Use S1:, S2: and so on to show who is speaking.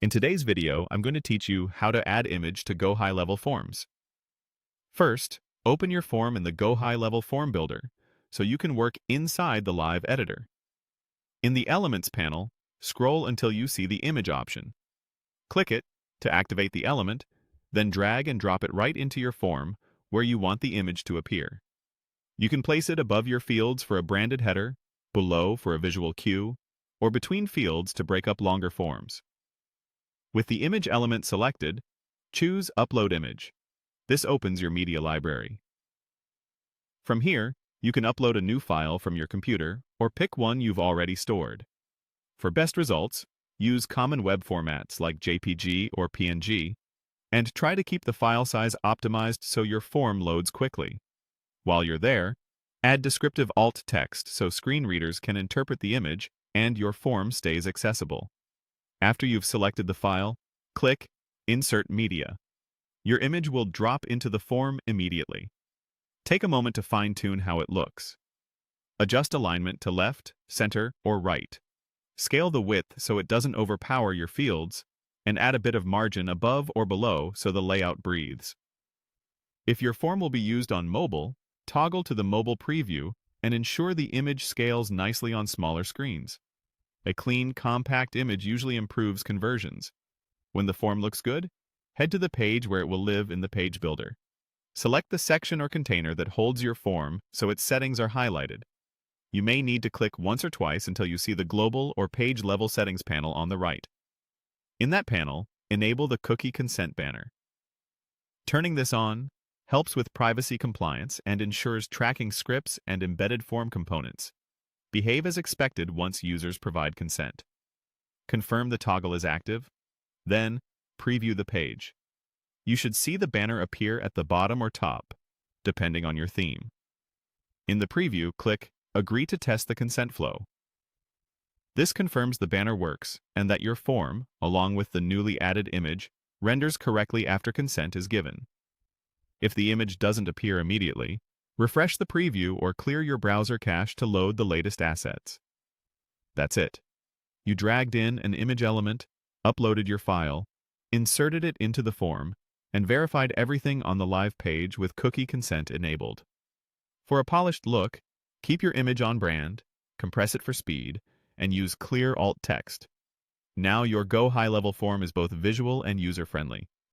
S1: In today's video, I'm going to teach you how to add image to GoHighLevel forms. First, open your form in the GoHighLevel Form Builder so you can work inside the live editor. In the Elements panel, scroll until you see the Image option. Click it to activate the element, then drag and drop it right into your form where you want the image to appear. You can place it above your fields for a branded header, below for a visual cue, or between fields to break up longer forms. With the image element selected, choose Upload Image. This opens your media library. From here, you can upload a new file from your computer or pick one you've already stored. For best results, use common web formats like JPG or PNG, and try to keep the file size optimized so your form loads quickly. While you're there, add descriptive alt text so screen readers can interpret the image and your form stays accessible. After you've selected the file, click Insert Media. Your image will drop into the form immediately. Take a moment to fine-tune how it looks. Adjust alignment to left, center, or right. Scale the width so it doesn't overpower your fields, and add a bit of margin above or below so the layout breathes. If your form will be used on mobile, toggle to the mobile preview and ensure the image scales nicely on smaller screens. A clean, compact image usually improves conversions. When the form looks good, head to the page where it will live in the page builder. Select the section or container that holds your form so its settings are highlighted. You may need to click once or twice until you see the global or page level settings panel on the right. In that panel, enable the cookie consent banner. Turning this on helps with privacy compliance and ensures tracking scripts and embedded form components behave as expected once users provide consent. Confirm the toggle is active, then preview the page. You should see the banner appear at the bottom or top, depending on your theme. In the preview, click Agree to test the consent flow. This confirms the banner works and that your form, along with the newly added image, renders correctly after consent is given. If the image doesn't appear immediately, refresh the preview or clear your browser cache to load the latest assets. That's it. You dragged in an image element, uploaded your file, inserted it into the form, and verified everything on the live page with cookie consent enabled. For a polished look, keep your image on brand, compress it for speed, and use clear alt text. Now your GoHighLevel form is both visual and user-friendly.